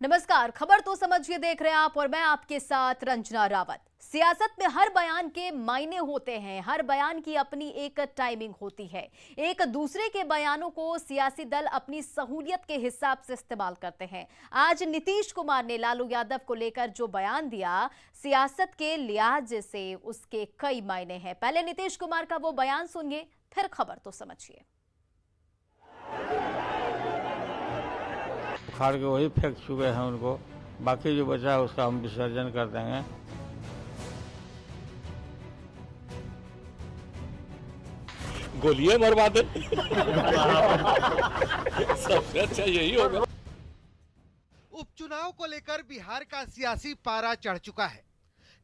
नमस्कार, खबर तो समझिए देख रहे हैं आप और मैं आपके साथ रंजना रावत। सियासत में हर बयान के मायने होते हैं, हर बयान की अपनी एक टाइमिंग होती है। एक दूसरे के बयानों को सियासी दल अपनी सहूलियत के हिसाब से इस्तेमाल करते हैं। आज नीतीश कुमार ने लालू यादव को लेकर जो बयान दिया, सियासत के लिहाज से उसके कई मायने हैं। पहले नीतीश कुमार का वो बयान सुनिए, फिर खबर तो समझिए। उखाड़ के वही फेंक चुके हैं उनको, बाकी जो बचा है उसका हम विसर्जन कर देंगे। गोलियां मरवा दे। सबसे अच्छा यही होगा। उपचुनाव को लेकर बिहार का सियासी पारा चढ़ चुका है।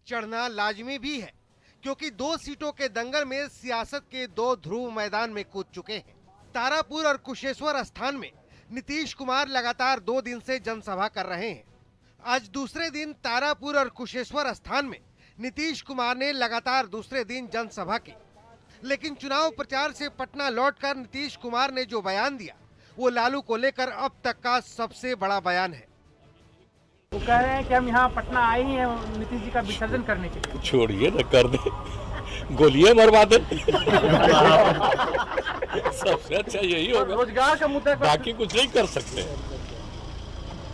चढ़ना लाजमी भी है, क्योंकि 2 सीटों के दंगल में सियासत के 2 ध्रुव मैदान में कूद चुके हैं। तारापुर और कुशेश्वर स्थान में नीतीश कुमार लगातार 2 दिन से जनसभा कर रहे हैं। आज दूसरे दिन तारापुर और कुशेश्वर स्थान में नीतीश कुमार ने लगातार दूसरे दिन जनसभा की, लेकिन चुनाव प्रचार से पटना लौटकर नीतीश कुमार ने जो बयान दिया, वो लालू को लेकर अब तक का सबसे बड़ा बयान है। वो कह रहे हैं कि हम यहाँ पटना आए ही हैं नीतीश जी का विसर्जन करने के लिए। छोड़िए न, कर दे, गोलियां मरवा दे। सबसे अच्छा यही होगा। रोजगार का मुद्दा, बाकी कुछ नहीं कर सकते।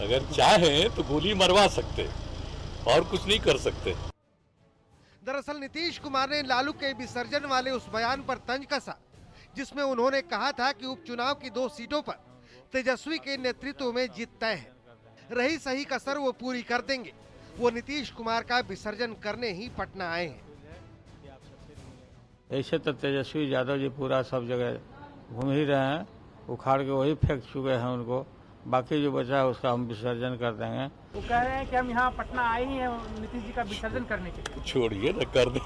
अगर चाहें तो गोली मरवा सकते, और कुछ नहीं कर सकते। दरअसल नीतीश कुमार ने लालू के विसर्जन वाले उस बयान पर तंज कसा, जिसमें उन्होंने कहा था कि उपचुनाव की 2 सीटों पर तेजस्वी के नेतृत्व में जीत तय है। रही सही कसर वो पूरी कर देंगे। वो नीतीश कुमार का विसर्जन करने ही पटना आए हैं। ऐसे तो तेजस्वी यादव जी पूरा सब जगह घूम ही रहे हैं, उखाड़ के वही फेंक चुके हैं उनको, बाकी जो बचा है उसका हम विसर्जन कर देंगे। वो कह रहे हैं कि हम यहाँ पटना आए ही हैं नीतीश जी का विसर्जन करने के लिए। छोड़िए न, कर दे,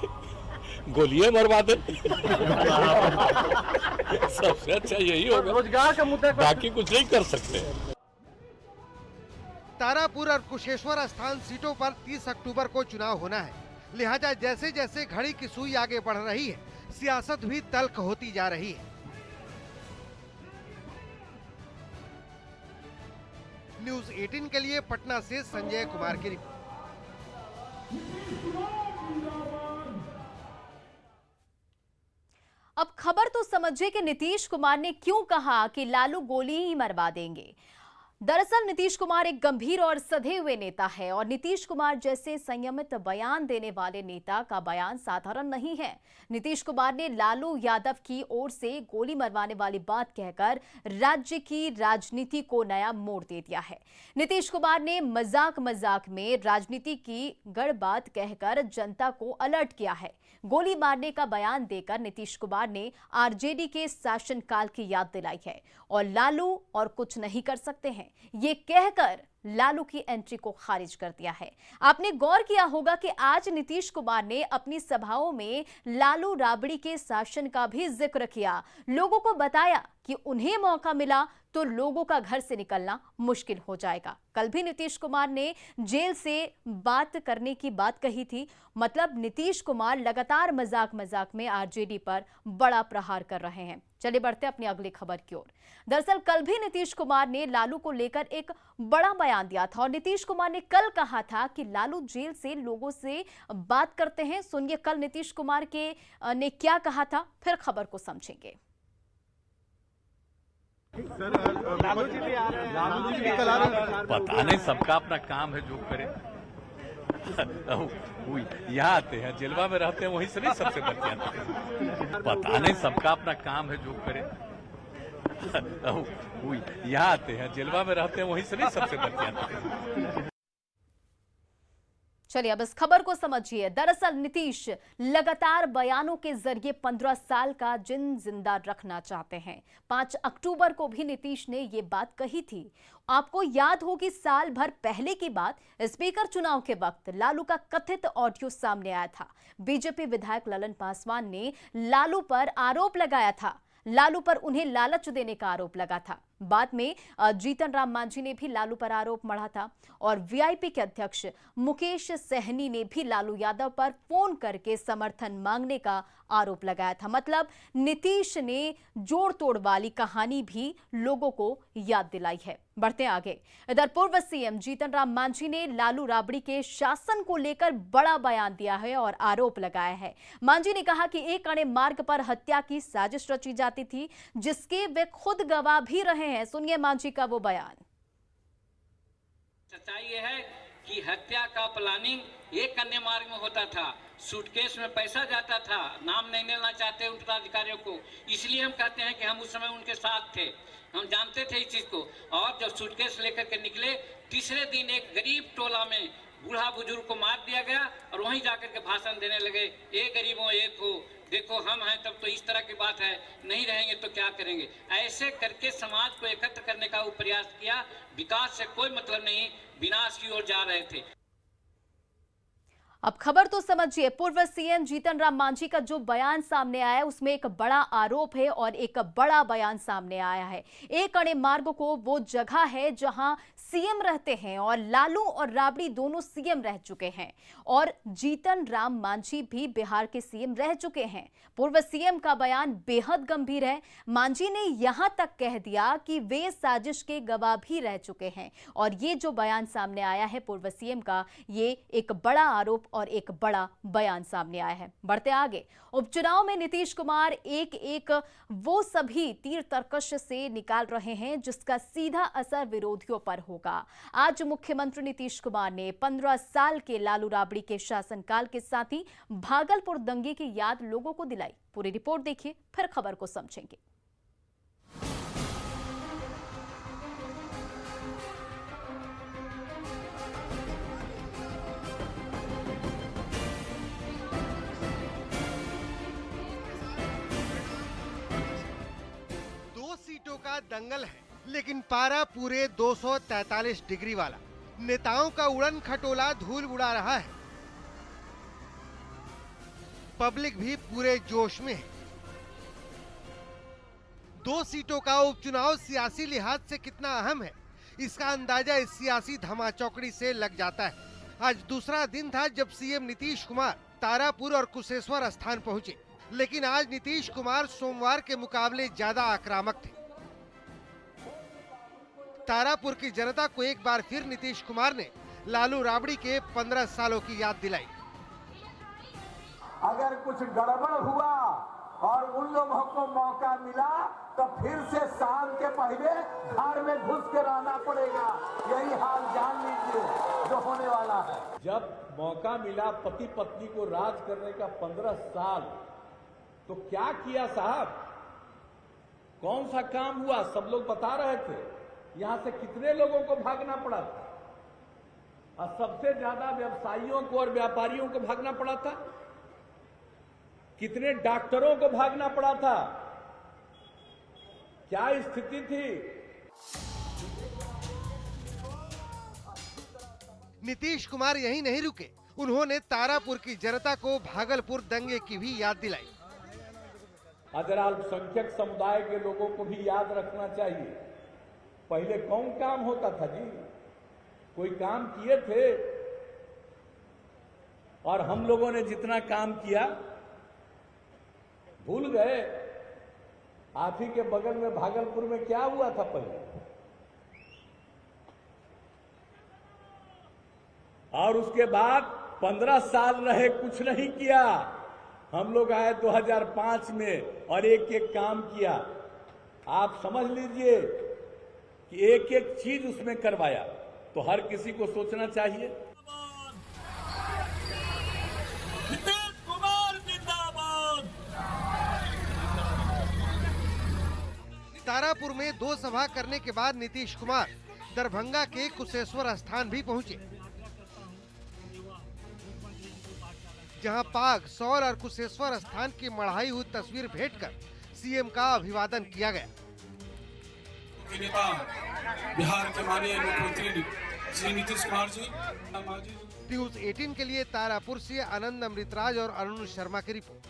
गोलियां मरवा दे। सबसे अच्छा यही होगा। रोजगार का मुद्दा, बाकी कुछ नहीं कर सकते। तारापुर और कुशेश्वर स्थान सीटों पर 30 अक्टूबर को चुनाव होना है। लिहाजा जैसे जैसे घड़ी की सुई आगे बढ़ रही है, सियासत भी तल्ख होती जा रही है। न्यूज़ 18 के लिए पटना से संजय कुमार की रिपोर्ट। अब खबर तो समझिए कि नीतीश कुमार ने क्यों कहा कि लालू गोली ही मरवा देंगे। दरअसल नीतीश कुमार एक गंभीर और सधे हुए नेता है और नीतीश कुमार जैसे संयमित बयान देने वाले नेता का बयान साधारण नहीं है। नीतीश कुमार ने लालू यादव की ओर से गोली मरवाने वाली बात कहकर राज्य की राजनीति को नया मोड़ दे दिया है। नीतीश कुमार ने मजाक मजाक में राजनीति की गड़ बात कहकर जनता को अलर्ट किया है। गोली मारने का बयान देकर नीतीश कुमार ने आरजेडी के शासनकाल की याद दिलाई है और लालू और कुछ नहीं कर सकते हैं, ये कहकर लालू की एंट्री को खारिज कर दिया है। आपने गौर किया होगा कि आज नीतीश कुमार ने अपनी सभाओं में लालू राबड़ी के शासन का भी जिक्र किया। लोगों को बताया कि उन्हें मौका मिला तो लोगों का घर से निकलना मुश्किल हो जाएगा। कल भी नीतीश कुमार ने जेल से बात करने की बात कही थी। मतलब नीतीश कुमार लगातार मजाक मजाक में आरजेडी पर बड़ा प्रहार कर रहे हैं। चलिए बढ़ते अपनी अगली खबर की ओर। दरअसल कल भी नीतीश कुमार ने लालू को लेकर एक बड़ा बयान दिया था और नीतीश कुमार ने कल कहा था कि लालू जेल से लोगों से बात करते हैं। सुनिए कल नीतीश कुमार के ने क्या कहा था, फिर खबर को समझेंगे। पता नहीं, सबका अपना काम है, जो करे। यहाँ आते हैं, जेलवा में रहते हैं, वहीं से नहीं सबसे बच जाते हैं। पता नहीं, सबका अपना काम है, जो करे। यहाँ आते हैं, जेलवा में रहते हैं, वहीं से नहीं सबसे बच जाते हैं। चलिए अब इस खबर को समझिए। दरअसल नीतीश लगातार बयानों के जरिए 15 साल का जिंदा रखना चाहते हैं। 5 अक्टूबर को भी नीतीश ने ये बात कही थी। आपको याद होगी साल भर पहले की बात, स्पीकर चुनाव के वक्त लालू का कथित ऑडियो सामने आया था। बीजेपी विधायक ललन पासवान ने लालू पर आरोप लगाया था। लालू पर उन्हें लालच देने का आरोप लगा था। बाद में जीतन राम मांझी ने भी लालू पर आरोप मढ़ा था और वीआईपी के अध्यक्ष मुकेश सहनी ने भी लालू यादव पर फोन करके समर्थन मांगने का आरोप लगाया था। मतलब नीतीश ने जोड़ तोड़ वाली कहानी भी लोगों को याद दिलाई है। बढ़ते आगे, इधर पूर्व सीएम जीतन राम मांझी ने लालू राबड़ी के शासन को लेकर बड़ा बयान दिया है और आरोप लगाया है। मांझी ने कहा कि एक अणे मार्ग पर हत्या की साजिश रची जाती थी, जिसके वे खुद गवाह भी रहे हैं। सुनिए मांझी का वो बयान। सच्चाई यह है कि हत्या का प्लानिंग एक अन्य मार्ग में होता था। सूटकेस में पैसा जाता था। नाम नहीं लेना चाहते उन पदाधिकारियों को, इसलिए हम कहते हैं कि हम उस समय उनके साथ थे, हम जानते थे इस चीज को। और जब सूटकेस लेकर के निकले, तीसरे दिन एक गरीब टोला में बूढ़ा बुजुर्ग को मार दिया गया और वहीं जाकर के भाषण देने लगे, ए गरीबों एक हो, देखो हम हैं तब तो इस तरह की बात है, नहीं रहेंगे तो क्या करेंगे। ऐसे करके समाज को एकत्र करने का वो प्रयास किया। विकास से कोई मतलब नहीं, विनाश की ओर जा रहे थे। अब खबर तो समझिए, पूर्व सीएम जीतन राम मांझी का जो बयान सामने आया है उसमें एक बड़ा आरोप है और एक बड़ा बयान सामने आया है। एक अणे मार्ग को वो जगह है जहां सीएम रहते हैं और लालू और राबड़ी दोनों सीएम रह चुके हैं और जीतन राम मांझी भी बिहार के सीएम रह चुके हैं। पूर्व सीएम का बयान बेहद गंभीर है। मांझी ने यहां तक कह दिया कि वे साजिश के गवाह भी रह चुके हैं और ये जो बयान सामने आया है पूर्व सीएम का, ये एक बड़ा आरोप और एक बड़ा बयान सामने आया है। बढ़ते आगे, उपचुनाव में नीतीश कुमार एक एक वो सभी तीर तर्कश से निकाल रहे हैं जिसका सीधा असर विरोधियों पर होगा। आज मुख्यमंत्री नीतीश कुमार ने 15 साल के लालू राबड़ी के शासनकाल के साथ ही भागलपुर दंगे की याद लोगों को दिलाई। पूरी रिपोर्ट देखिए, फिर खबर को समझेंगे। सीटों का दंगल है, लेकिन पारा पूरे 243 डिग्री वाला। नेताओं का उड़न खटोला धूल उड़ा रहा है। पब्लिक भी पूरे जोश में है। 2 सीटों का उपचुनाव सियासी लिहाज से कितना अहम है, इसका अंदाजा इस सियासी धमाचौकड़ी से लग जाता है। आज दूसरा दिन था जब सीएम नीतीश कुमार तारापुर और कुशेश्वर स्थान पहुंचे, लेकिन आज नीतीश कुमार सोमवार के मुकाबले ज्यादा आक्रामक थे। तारापुर की जनता को एक बार फिर नीतीश कुमार ने लालू राबड़ी के 15 सालों की याद दिलाई। अगर कुछ गड़बड़ हुआ और उन लोगों को मौका मिला तो फिर से शाम के पहले घर में घुस के रहना पड़ेगा। यही हाल जान लीजिए जो होने वाला है। जब मौका मिला पति पत्नी को राज करने का 15 साल, तो क्या किया साहब? कौन सा काम हुआ? सब लोग बता रहे थे। यहां से कितने लोगों को भागना पड़ा था और सबसे ज्यादा व्यवसायियों को और व्यापारियों को भागना पड़ा था। कितने डॉक्टरों को भागना पड़ा था। क्या स्थिति थी? नीतीश कुमार यहीं नहीं रुके, उन्होंने तारापुर की जनता को भागलपुर दंगे की भी याद दिलाई। अगर अल्पसंख्यक समुदाय के लोगों को भी याद रखना चाहिए। पहले कौन काम होता था जी? कोई काम किए थे? और हम लोगों ने जितना काम किया भूल गए। आप ही के बगल में भागलपुर में क्या हुआ था पहले? और उसके बाद 15 साल रहे, कुछ नहीं किया। हम लोग आए 2005 में और एक एक काम किया। आप समझ लीजिए कि एक एक चीज उसमें करवाया। तो हर किसी को सोचना चाहिए। नीतीश कुमार जिंदाबाद। तारापुर में 2 सभा करने के बाद नीतीश कुमार दरभंगा के कुशेश्वर स्थान भी पहुंचे, जहां पाग, सौर और कुशेश्वर स्थान की मढ़ाई हुई तस्वीर भेंटकर सीएम का अभिवादन किया गया। नेता बिहार के माननीय मुख्यमंत्री श्री नीतीश कुमार जी। न्यूज 18 के लिए तारापुर से आनंद अमृतराज और अरुण शर्मा की रिपोर्ट।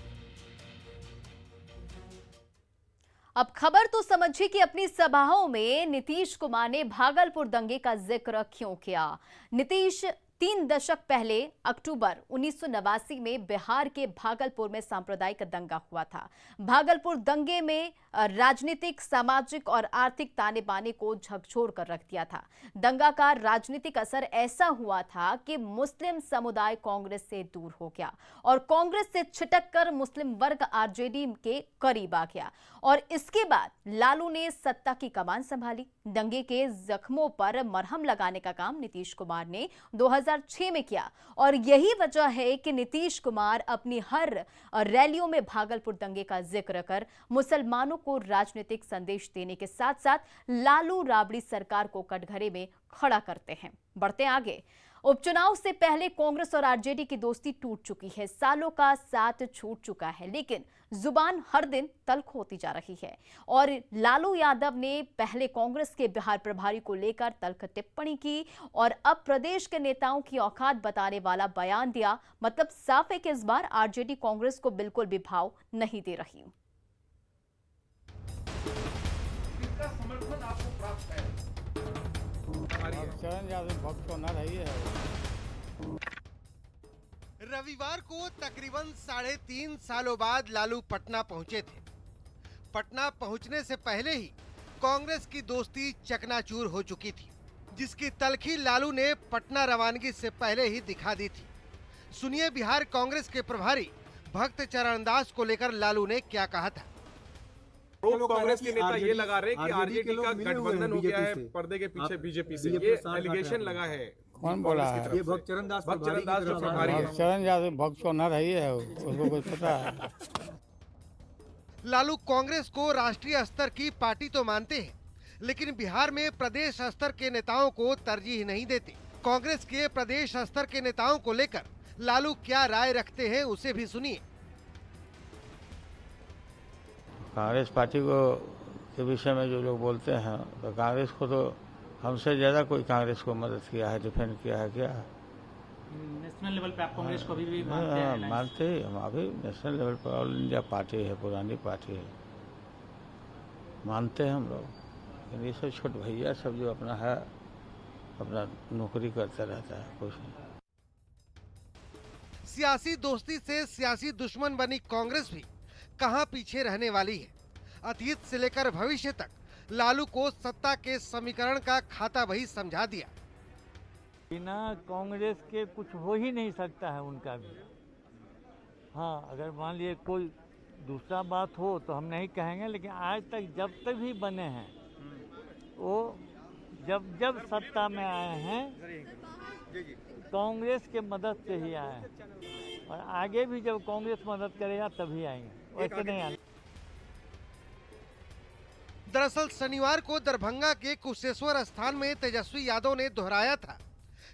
अब खबर तो समझिए कि अपनी सभाओं में नीतीश कुमार ने भागलपुर दंगे का जिक्र क्यों किया। नीतीश 3 दशक पहले अक्टूबर 1989 में बिहार के भागलपुर में सांप्रदायिक दंगा हुआ था। भागलपुर दंगे में राजनीतिक, सामाजिक और आर्थिक ताने बाने को झकझोर कर रख दिया था। दंगा का राजनीतिक असर ऐसा हुआ था कि मुस्लिम समुदाय कांग्रेस से दूर हो गया और कांग्रेस से छिटक कर मुस्लिम वर्ग आरजेडी के करीब आ गया और इसके बाद लालू ने सत्ता की कमान संभाली। दंगे के जख्मों पर मरहम लगाने का काम नीतीश कुमार ने 2006 में किया और यही वजह है कि नीतीश कुमार अपनी हर रैलियों में भागलपुर दंगे का जिक्र कर मुसलमानों को राजनीतिक संदेश देने के साथ साथ लालू राबड़ी सरकार को कटघरे में खड़ा करते हैं। बढ़ते आगे, उपचुनाव से पहले कांग्रेस और आरजेडी की दोस्ती टूट चुकी है, सालों का साथ छूट चुका है, लेकिन जुबान हर दिन तल्ख होती जा रही है और लालू यादव ने पहले कांग्रेस के बिहार प्रभारी को लेकर तल्ख टिप्पणी की और अब प्रदेश के नेताओं की औकात बताने वाला बयान दिया। मतलब साफ है कि इस बार आरजेडी कांग्रेस को बिल्कुल भी भाव नहीं दे रही। समर्थन आपको प्राप्त है। चरण यादव भक्त होना रही है। रविवार को तकरीबन 3.5 सालों बाद लालू पटना पहुंचे थे। पटना पहुंचने से पहले ही कांग्रेस की दोस्ती चकनाचूर हो चुकी थी, जिसकी तलखी लालू ने पटना रवानगी से पहले ही दिखा दी थी। सुनिए बिहार कांग्रेस के प्रभारी भक्त चरण दास को लेकर लालू ने क्या कहा था। कांग्रेस के नेता ये लगा रहे कि आरजेडी का गठबंधन हो गया है पर्दे के पीछे बीजेपी से, ये एलिगेशन लगा है। कौन बोला है? ये भक्त चरण दास जो प्रभारी है। चरण यादव भक्त होना रही है, उसको कुछ पता है। लालू कांग्रेस को राष्ट्रीय स्तर की पार्टी तो मानते हैं, लेकिन बिहार में प्रदेश स्तर के नेताओं को तरजीह नहीं देते। कांग्रेस के प्रदेश स्तर के नेताओं को लेकर लालू क्या राय रखते हैं, उसे भी सुनिए। कांग्रेस पार्टी को के विषय में जो लोग बोलते हैं, तो कांग्रेस को तो हमसे ज्यादा कोई कांग्रेस को मदद किया है, डिफेंड किया है। क्या नेशनल लेवल पे आप कांग्रेस को भी मानते हैं? मानते ही हम अभी नेशनल लेवल पर ऑल इंडिया पार्टी है, पुरानी पार्टी है, मानते हैं हम लोग। लेकिन ये सब छोट भैया सब जो अपना है, अपना नौकरी करता रहता है, कुछ नहीं। सियासी दोस्ती से सियासी दुश्मन बनी कांग्रेस भी कहां पीछे रहने वाली है। अतीत से लेकर भविष्य तक लालू को सत्ता के समीकरण का खाता बही समझा दिया। बिना कांग्रेस के कुछ हो ही नहीं सकता है उनका भी। हाँ, अगर मान लिए कोई दूसरा बात हो तो हम नहीं कहेंगे, लेकिन आज तक जब तक भी बने हैं वो जब सत्ता में आए हैं कांग्रेस के मदद से ही आए हैं और आगे भी जब कांग्रेस मदद करेगा तभी आएंगे, वैसे नहीं आएंगे। दरअसल शनिवार को दरभंगा के कुशेश्वर स्थान में तेजस्वी यादव ने दोहराया था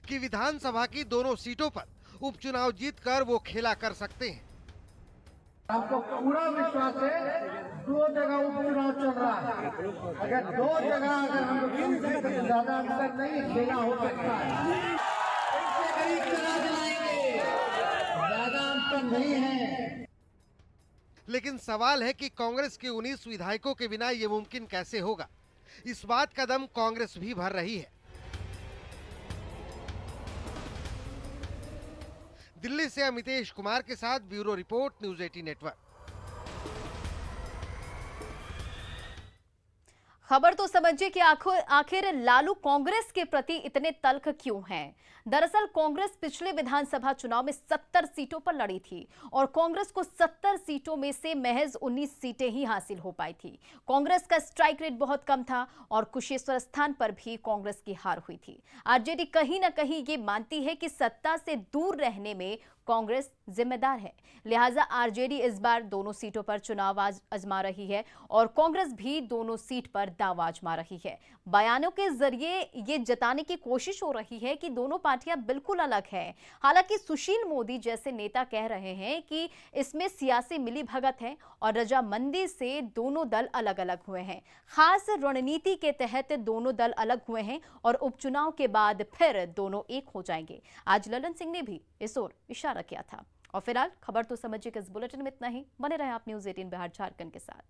कि विधानसभा की दोनों सीटों पर उपचुनाव जीतकर वो खेला कर सकते हैं। आपको पूरा विश्वास है, 2 जगह उपचुनाव चल रहा है। अगर 2 जगह अगर हम लोग ज्यादा अंतर नहीं खेला हो सकता है, ज्यादा अंतर नहीं है। लेकिन सवाल है कि कांग्रेस के 19 विधायकों के बिना ये मुमकिन कैसे होगा। इस बात का दम कांग्रेस भी भर रही है। दिल्ली से अमितेश कुमार के साथ ब्यूरो रिपोर्ट, न्यूज़ 18 नेटवर्क। खबर तो समझिए कि आखिर लालू कांग्रेस के प्रति इतने तल्ख क्यों हैं। दरअसल कांग्रेस पिछले विधानसभा चुनाव में 70 सीटों पर लड़ी थी और कांग्रेस को 70 सीटों में से महज 19 सीटें ही हासिल हो पाई थी। कांग्रेस का स्ट्राइक रेट बहुत कम था और कुशेश्वर स्थान पर भी कांग्रेस की हार हुई थी। आरजेडी कहीं ना कहीं ये मानती है कि सत्ता से दूर रहने में कांग्रेस जिम्मेदार है, लिहाजा आरजेडी इस बार दोनों सीटों पर चुनाव आजमा रही है और कांग्रेस भी दोनों सीट पर दाव आजमा रही है। बयानों के जरिए ये जताने की कोशिश हो रही है कि दोनों पार्टियां बिल्कुल अलग हैं। हालांकि सुशील मोदी जैसे नेता कह रहे हैं कि इसमें सियासी मिलीभगत है और रजामंदी से दोनों दल अलग अलग हुए हैं। खास रणनीति के तहत दोनों दल अलग हुए हैं और उपचुनाव के बाद फिर दोनों एक हो जाएंगे। आज ललन सिंह ने भी इस ओर इशारा किया था। और फिलहाल खबर तो समझिए कि इस बुलेटिन में इतना ही। बने रहे आप न्यूज़ 18 बिहार झारखंड के साथ।